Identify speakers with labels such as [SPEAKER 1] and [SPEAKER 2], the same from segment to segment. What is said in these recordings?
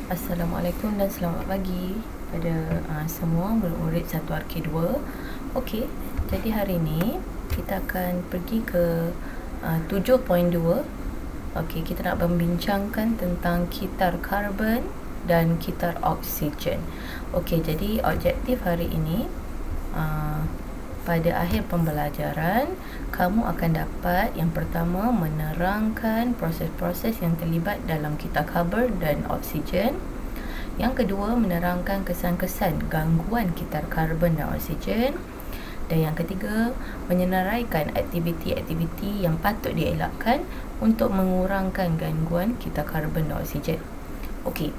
[SPEAKER 1] Assalamualaikum dan selamat pagi pada semua murid 1RK2. Okey, jadi hari ini kita akan pergi ke 7.2. Okey, kita nak membincangkan tentang kitar karbon dan kitar oksigen. Okey, jadi objektif hari ini pada akhir pembelajaran, kamu akan dapat yang pertama menerangkan proses-proses yang terlibat dalam kitar karbon dan oksigen. Yang kedua, menerangkan kesan-kesan gangguan kitar karbon dan oksigen. Dan yang ketiga, menyenaraikan aktiviti-aktiviti yang patut dielakkan untuk mengurangkan gangguan kitar karbon dan oksigen. Okey.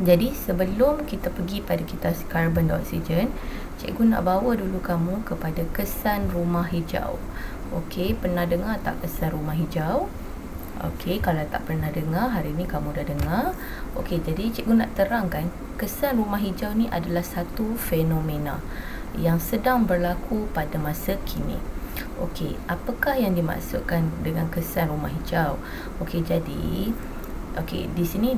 [SPEAKER 1] Jadi sebelum kita pergi pada kitar karbon dan oksigen, cikgu nak bawa dulu kamu kepada kesan rumah hijau. Okey, pernah dengar tak kesan rumah hijau? Okey, kalau tak pernah dengar, hari ni kamu dah dengar. Okey, jadi cikgu nak terangkan kesan rumah hijau ni adalah satu fenomena yang sedang berlaku pada masa kini. Okey, apakah yang dimaksudkan dengan kesan rumah hijau? Okey, jadi di sini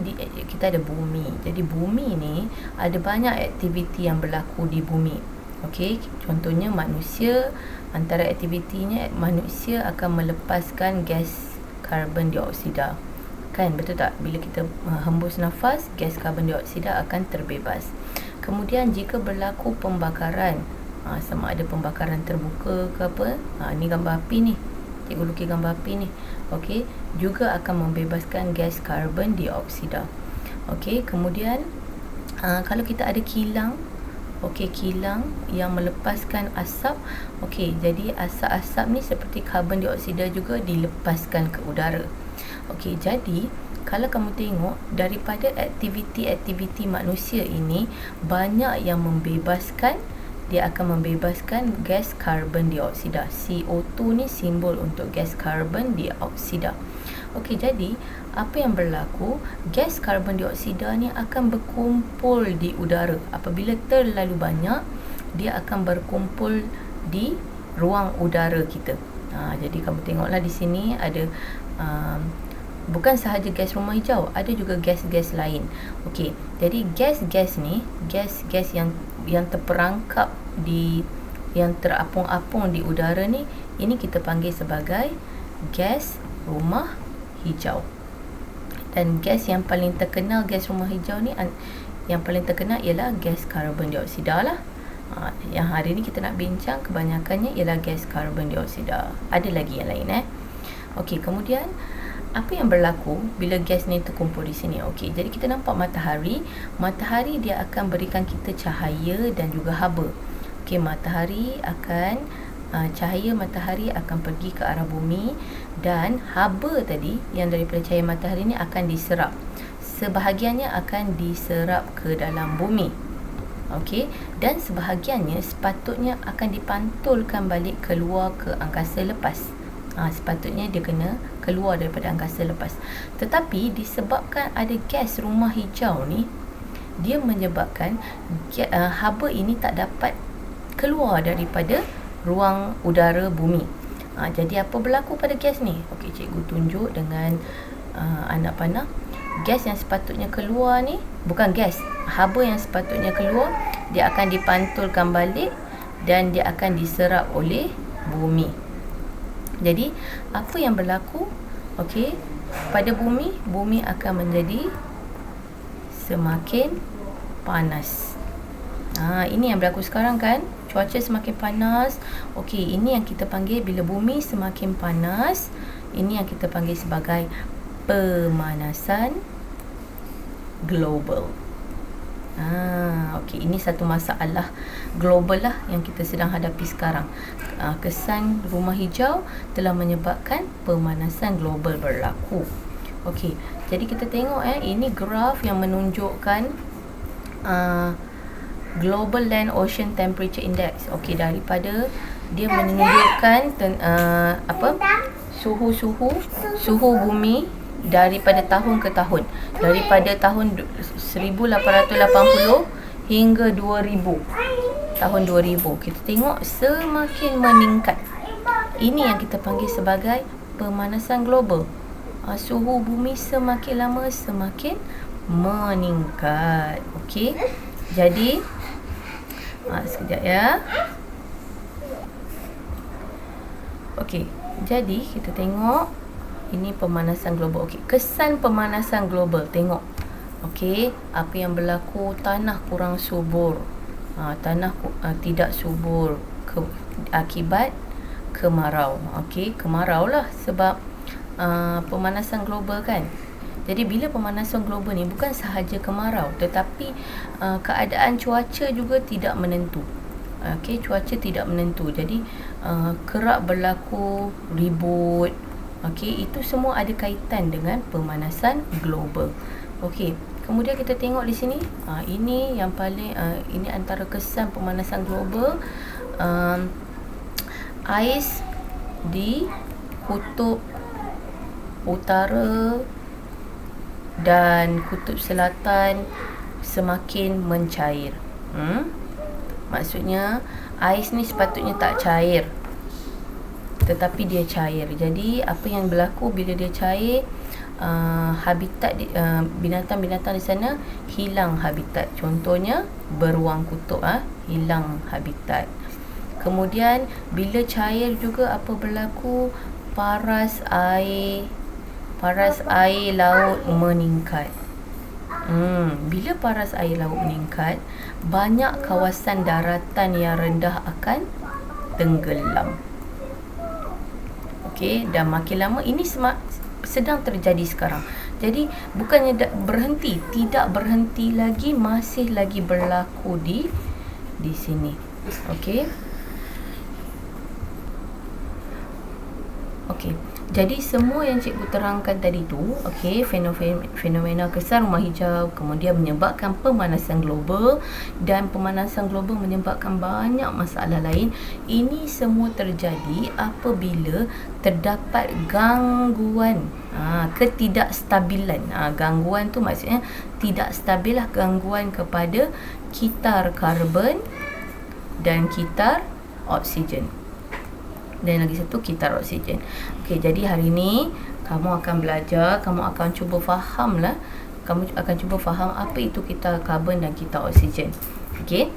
[SPEAKER 1] kita ada bumi. Jadi bumi ni ada banyak aktiviti yang berlaku di bumi. Okey, contohnya manusia, antara aktivitinya manusia akan melepaskan gas karbon dioksida. Kan, betul tak? Bila kita hembus nafas, gas karbon dioksida akan terbebas. Kemudian jika berlaku pembakaran, sama ada pembakaran terbuka ke apa, ni gambar api ni. Cikgu lukis gambar api ni. Okey, juga akan membebaskan gas karbon dioksida. Okey, kemudian kalau kita ada kilang, kilang yang melepaskan asap. Okey, jadi asap-asap ni seperti karbon dioksida juga dilepaskan ke udara. Okey, jadi kalau kamu tengok daripada aktiviti-aktiviti manusia ini, banyak yang membebaskan, dia akan membebaskan gas karbon dioksida. CO2 ni simbol untuk gas karbon dioksida. Okey, jadi apa yang berlaku? Gas karbon dioksida ni akan berkumpul di udara. Apabila terlalu banyak, dia akan berkumpul di ruang udara kita. Jadi kamu tengoklah di sini ada bukan sahaja gas rumah hijau, ada juga gas-gas lain. Okey, jadi gas-gas ni, gas-gas yang terperangkap yang terapung-apung di udara ni, ini kita panggil sebagai gas rumah hijau. Dan gas yang paling terkenal, gas rumah hijau ni, yang paling terkenal ialah gas karbon dioksida lah. Yang hari ni kita nak bincang kebanyakannya ialah gas karbon dioksida. Ada lagi yang lain Okey, kemudian apa yang berlaku bila gas ni terkumpul di sini? Okey, jadi kita nampak matahari. Matahari dia akan berikan kita cahaya dan juga haba. Okey, cahaya matahari akan pergi ke arah bumi, dan haba tadi yang daripada cahaya matahari ni akan diserap. Sebahagiannya akan diserap ke dalam bumi. Okey, dan sebahagiannya sepatutnya akan dipantulkan balik keluar ke angkasa lepas. Sepatutnya dia kena keluar daripada angkasa lepas. Tetapi disebabkan ada gas rumah hijau ni, dia menyebabkan haba ini tak dapat keluar daripada ruang udara bumi. Jadi apa berlaku pada gas ni? Okey, cikgu tunjuk dengan anak panah. Gas yang sepatutnya keluar ni, bukan gas, haba yang sepatutnya keluar, dia akan dipantulkan balik dan dia akan diserap oleh bumi. Jadi apa yang berlaku? Okey, pada bumi akan menjadi semakin panas. Ini yang berlaku sekarang kan? Cuaca semakin panas. Okey, ini yang kita panggil bila bumi semakin panas, ini yang kita panggil sebagai pemanasan global. Okey, ini satu masalah global lah yang kita sedang hadapi sekarang. Kesan rumah hijau telah menyebabkan pemanasan global berlaku. Okey, jadi kita tengok ini graf yang menunjukkan Global Land Ocean Temperature Index. Okey, daripada dia menunjukkan suhu bumi daripada tahun ke tahun, daripada tahun 1880 hingga 2000. Tahun 2000 kita tengok semakin meningkat. Ini yang kita panggil sebagai pemanasan global. Suhu bumi semakin lama semakin meningkat. Okey. Jadi sekejap ya. Okey. Jadi kita tengok ini pemanasan global. Okey, kesan pemanasan global. Tengok. Okey, apa yang berlaku, tanah kurang subur. Tanah tidak subur akibat kemarau. Okey, kemarau lah sebab pemanasan global kan. Jadi bila pemanasan global ni bukan sahaja kemarau, tetapi keadaan cuaca juga tidak menentu. Okey, cuaca tidak menentu. Jadi kerap berlaku ribut. Okey, itu semua ada kaitan dengan pemanasan global. Okey, kemudian kita tengok di sini. Ini yang paling ini antara kesan pemanasan global. Ais di kutub utara dan kutub selatan semakin mencair. Maksudnya ais ni sepatutnya tak cair, tetapi dia cair. Jadi apa yang berlaku bila dia cair, habitat binatang-binatang di sana hilang habitat. Contohnya beruang kutub hilang habitat. Kemudian bila cair juga apa berlaku? Paras air laut meningkat. Bila paras air laut meningkat, banyak kawasan daratan yang rendah akan tenggelam. Okey, dan makin lama ini sedang terjadi sekarang. Jadi bukannya berhenti, tidak berhenti lagi, masih lagi berlaku di sini. Okey. Okey. Jadi semua yang cikgu terangkan tadi tu, okey, fenomena kesan rumah hijau kemudian menyebabkan pemanasan global, dan pemanasan global menyebabkan banyak masalah lain. Ini semua terjadi apabila terdapat gangguan, ketidakstabilan. Gangguan tu maksudnya tidak stabil lah, gangguan kepada kitar karbon dan kitar oksigen. Dan lagi satu kitar oksigen. Okey, jadi hari ni kamu akan belajar, kamu akan cuba faham apa itu kitar karbon dan kitar oksigen. Okey.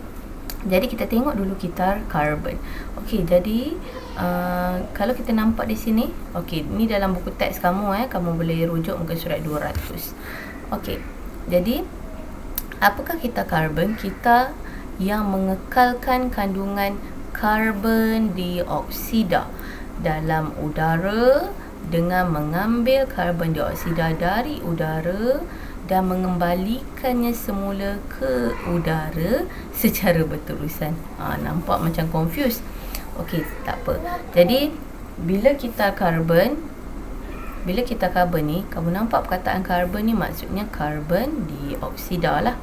[SPEAKER 1] Jadi kita tengok dulu kitar karbon. Okey, jadi kalau kita nampak di sini, okey, ni dalam buku teks kamu kamu boleh rujuk muka surat 200. Okey. Jadi apakah kitar karbon? Kitar yang mengekalkan kandungan karbon dioksida dalam udara dengan mengambil karbon dioksida dari udara dan mengembalikannya semula ke udara secara berterusan. Nampak macam confused. Okey, tak apa. Jadi bila kitar karbon ni, kamu nampak perkataan karbon ni maksudnya karbon dioksida lah.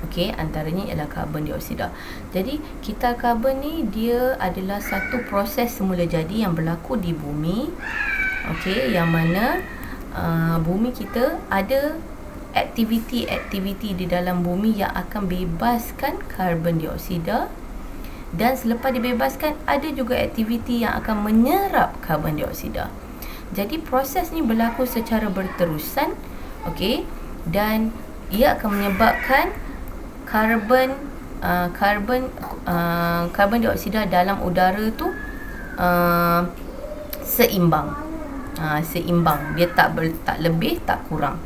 [SPEAKER 1] Okey, antaranya ialah karbon dioksida. Jadi kitar karbon ni dia adalah satu proses semula jadi yang berlaku di bumi. Okey, yang mana bumi kita ada aktiviti di dalam bumi yang akan bebaskan karbon dioksida, dan selepas dibebaskan ada juga aktiviti yang akan menyerap karbon dioksida. Jadi proses ni berlaku secara berterusan. Okey, dan ia akan menyebabkan karbon dioksida dalam udara tu seimbang. Seimbang. Dia tak lebih, tak kurang.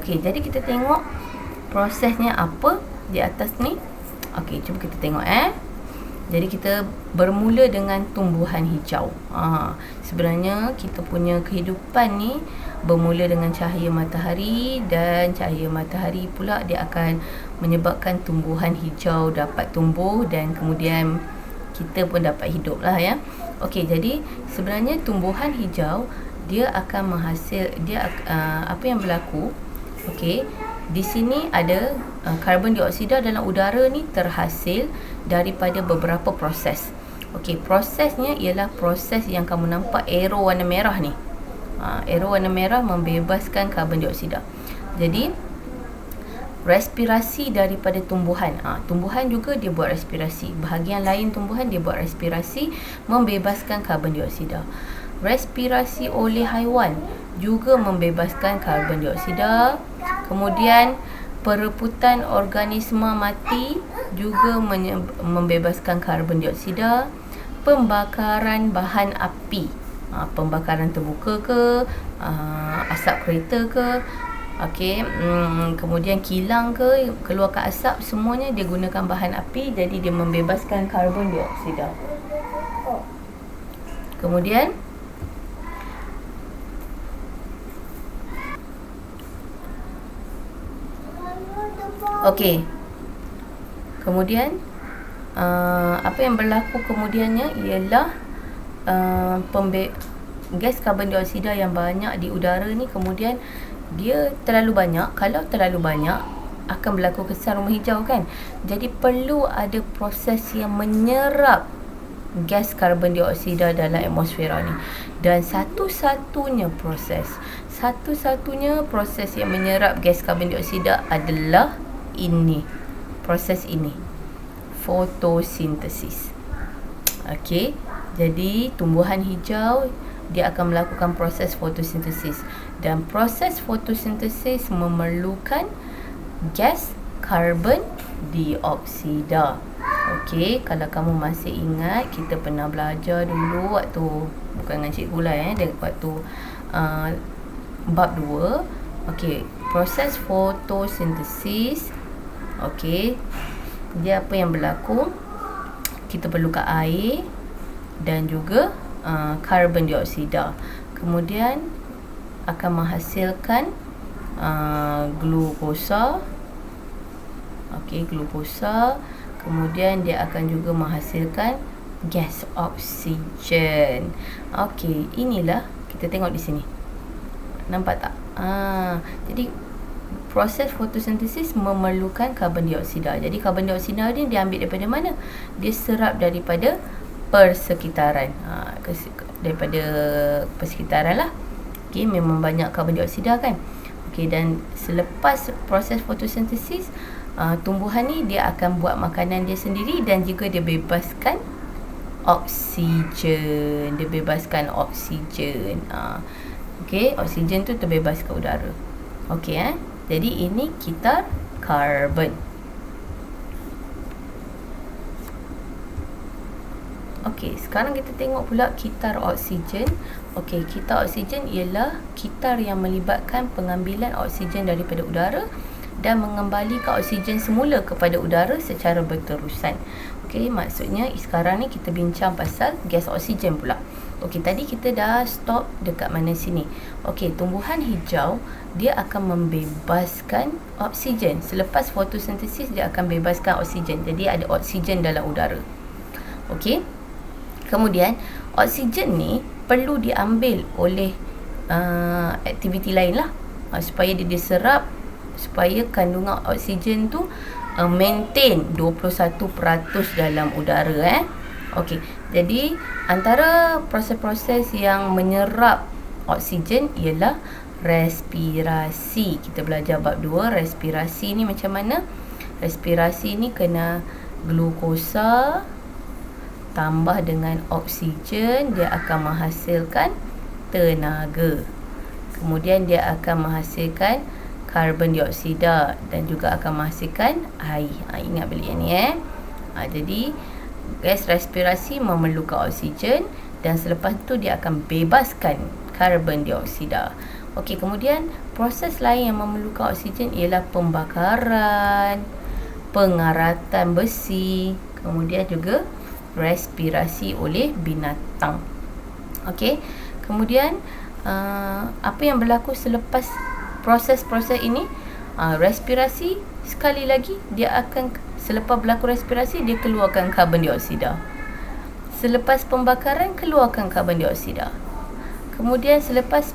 [SPEAKER 1] Okey, jadi kita tengok prosesnya apa di atas ni. Okey, cuba kita tengok Jadi kita bermula dengan tumbuhan hijau. Sebenarnya kita punya kehidupan ni bermula dengan cahaya matahari, dan cahaya matahari pula dia akan menyebabkan tumbuhan hijau dapat tumbuh, dan kemudian kita pun dapat hidup lah ya. Okey, jadi sebenarnya tumbuhan hijau dia akan apa yang berlaku? Okey, di sini ada karbon dioksida dalam udara ni terhasil daripada beberapa proses. Okey, prosesnya ialah proses yang kamu nampak arrow warna merah ni. Arrow warna merah membebaskan karbon dioksida. Jadi respirasi daripada tumbuhan. Tumbuhan juga dia buat respirasi. Bahagian lain tumbuhan dia buat respirasi membebaskan karbon dioksida. Respirasi oleh haiwan juga membebaskan karbon dioksida. Kemudian perebutan organisma mati juga membebaskan karbon dioksida. Pembakaran bahan api, pembakaran terbuka ke, asap kereta ke, kemudian kilang ke, keluarkan asap, semuanya dia gunakan bahan api, jadi dia membebaskan karbon dioksida. Kemudian kemudian apa yang berlaku kemudiannya ialah gas karbon dioksida yang banyak di udara ni, kemudian dia terlalu banyak. Kalau terlalu banyak akan berlaku kesan rumah hijau kan. Jadi perlu ada proses yang menyerap gas karbon dioksida dalam atmosfera ni. Dan satu-satunya proses yang menyerap gas karbon dioksida adalah proses ini, fotosintesis. Jadi tumbuhan hijau dia akan melakukan proses fotosintesis, dan proses fotosintesis memerlukan gas karbon dioksida. Kalau kamu masih ingat, kita pernah belajar dulu waktu, bukan dengan cikgu lah waktu bab 2. Proses fotosintesis. Dia apa yang berlaku? Kita perlukan air dan juga karbon dioksida. Kemudian akan menghasilkan glukosa. Glukosa. Kemudian dia akan juga menghasilkan gas oksigen. Inilah kita tengok di sini. Nampak tak? Jadi proses fotosintesis memerlukan karbon dioksida. Jadi karbon dioksida ni diambil daripada mana? Dia serap daripada persekitaran. Daripada persekitaran lah. Memang banyak karbon dioksida kan. Dan selepas proses fotosintesis, tumbuhan ni dia akan buat makanan dia sendiri, dan juga dia bebaskan oksigen. Oksigen tu terbebas ke udara. Jadi ini kitar karbon. Sekarang kita tengok pula kitar oksigen. Kitar oksigen ialah kitar yang melibatkan pengambilan oksigen daripada udara dan mengembalikan oksigen semula kepada udara secara berterusan. Maksudnya sekarang ni kita bincang pasal gas oksigen pula. Tadi kita dah stop dekat mana sini. Tumbuhan hijau dia akan membebaskan oksigen. Selepas fotosintesis dia akan bebaskan oksigen. Jadi ada oksigen dalam udara. Kemudian oksigen ni perlu diambil oleh aktiviti lain lah, supaya dia diserap, supaya kandungan oksigen tu maintain 21% dalam udara. Jadi antara proses-proses yang menyerap oksigen ialah respirasi. Kita belajar bab 2, respirasi ni macam mana? Respirasi ni kena glukosa tambah dengan oksigen, dia akan menghasilkan tenaga. Kemudian dia akan menghasilkan karbon dioksida dan juga akan menghasilkan air. Ingat balik yang ni Jadi gas respirasi memerlukan oksigen, dan selepas tu dia akan bebaskan karbon dioksida. Kemudian proses lain yang memerlukan oksigen ialah pembakaran, pengaratan besi, kemudian juga respirasi oleh binatang. Kemudian apa yang berlaku selepas proses-proses ini? Respirasi, sekali lagi dia akan, selepas berlaku respirasi dia keluarkan karbon dioksida. Selepas pembakaran keluarkan karbon dioksida. Kemudian selepas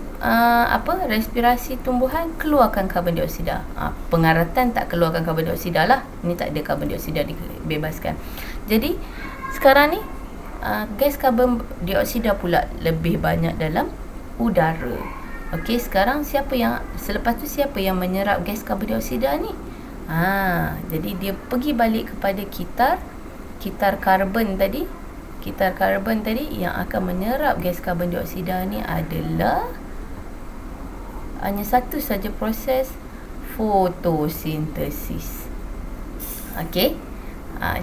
[SPEAKER 1] respirasi tumbuhan keluarkan karbon dioksida. Pengaratan tak keluarkan karbon dioksida lah. Ini tak ada karbon dioksida dibebaskan. Jadi sekarang ni gas karbon dioksida pula lebih banyak dalam udara. Sekarang selepas tu siapa yang menyerap gas karbon dioksida ni? Jadi dia pergi balik kepada kitar karbon tadi. Kitar karbon tadi yang akan menyerap gas karbon dioksida ni adalah hanya satu saja proses, fotosintesis. Okey.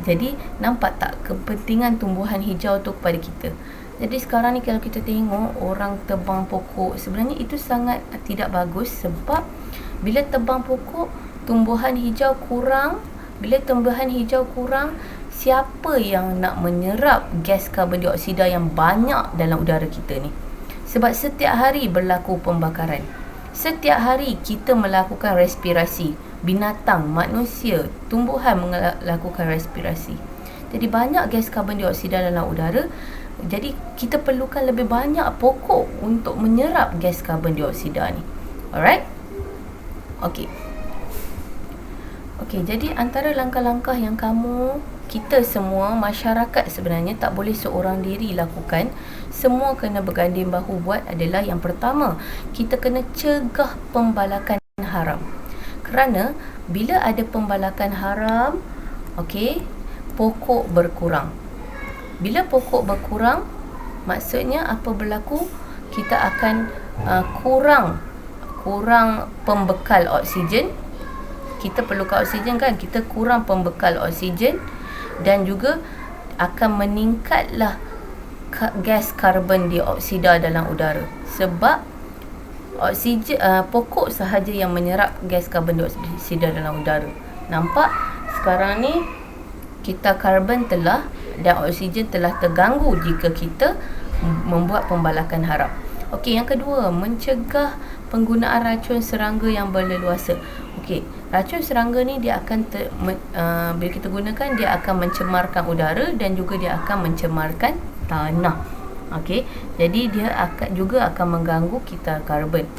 [SPEAKER 1] Jadi nampak tak kepentingan tumbuhan hijau tu kepada kita. Jadi sekarang ni kalau kita tengok orang tebang pokok, sebenarnya itu sangat tidak bagus, sebab bila tebang pokok, tumbuhan hijau kurang. Bila tumbuhan hijau kurang, siapa yang nak menyerap gas karbon dioksida yang banyak dalam udara kita ni? Sebab setiap hari berlaku pembakaran. Setiap hari kita melakukan respirasi. Binatang, manusia, tumbuhan melakukan respirasi. Jadi banyak gas karbon dioksida dalam udara. Jadi kita perlukan lebih banyak pokok untuk menyerap gas karbon dioksida ni. Alright? Okey. Jadi antara langkah-langkah yang kita semua, masyarakat sebenarnya tak boleh seorang diri lakukan. Semua kena berganding bahu buat adalah yang pertama, kita kena cegah pembalakan haram. Kerana bila ada pembalakan haram, pokok berkurang. Bila pokok berkurang, maksudnya apa berlaku? Kita akan kurang pembekal oksigen. Kita perlukan oksigen kan? Kita kurang pembekal oksigen, dan juga akan meningkatlah gas karbon dioksida dalam udara. Sebab oksigen, pokok sahaja yang menyerap gas karbon dioksida dalam udara. Nampak? Sekarang ni kita karbon dan oksigen telah terganggu jika kita membuat pembalakan haram. Okey, yang kedua, mencegah penggunaan racun serangga yang berleluasa. Okey, racun serangga ni dia akan bila kita gunakan, dia akan mencemarkan udara dan juga dia akan mencemarkan tanah. Okey, jadi dia akan mengganggu kita karbon.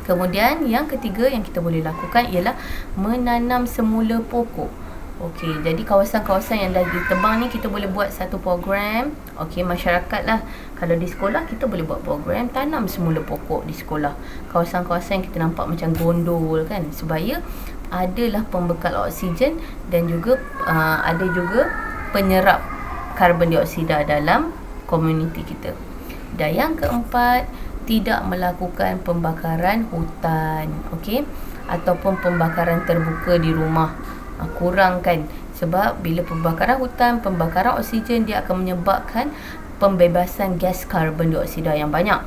[SPEAKER 1] Kemudian yang ketiga yang kita boleh lakukan ialah menanam semula pokok. Okey, jadi kawasan-kawasan yang dah ditebang ni kita boleh buat satu program. Okey, masyarakat lah. Kalau di sekolah kita boleh buat program tanam semula pokok di sekolah. Kawasan-kawasan yang kita nampak macam gondol kan, supaya adalah pembekal oksigen dan juga ada juga penyerap karbon dioksida dalam komuniti kita. Dan yang keempat, tidak melakukan pembakaran hutan, okey, ataupun pembakaran terbuka di rumah. Kurangkan, sebab bila pembakaran hutan, pembakaran oksigen, dia akan menyebabkan pembebasan gas karbon dioksida yang banyak.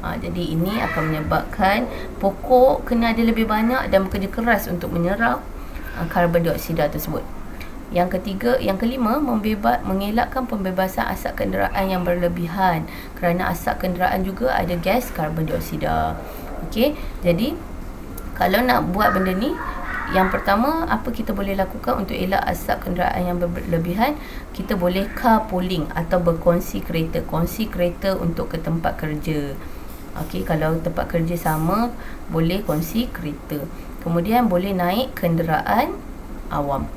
[SPEAKER 1] Jadi ini akan menyebabkan pokok kena ada lebih banyak dan bekerja keras untuk menyerap karbon dioksida tersebut. Yang kelima, mengelakkan pembebasan asap kenderaan yang berlebihan, kerana asap kenderaan juga ada gas karbon dioksida. Okey, jadi kalau nak buat benda ni, yang pertama, apa kita boleh lakukan untuk elak asap kenderaan yang berlebihan? Kita boleh carpooling atau berkongsi kereta. Kongsi kereta untuk ke tempat kerja. Okey, kalau tempat kerja sama, boleh kongsi kereta. Kemudian boleh naik kenderaan awam.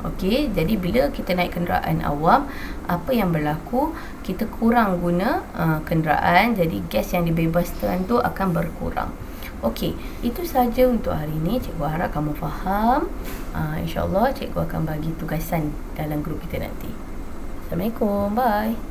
[SPEAKER 1] Okey, jadi bila kita naik kenderaan awam, apa yang berlaku? Kita kurang guna kenderaan, jadi gas yang dibebaskan tu akan berkurang. Okey, itu saja untuk hari ini. Cikgu harap kamu faham. InsyaAllah cikgu akan bagi tugasan dalam grup kita nanti. Assalamualaikum. Bye.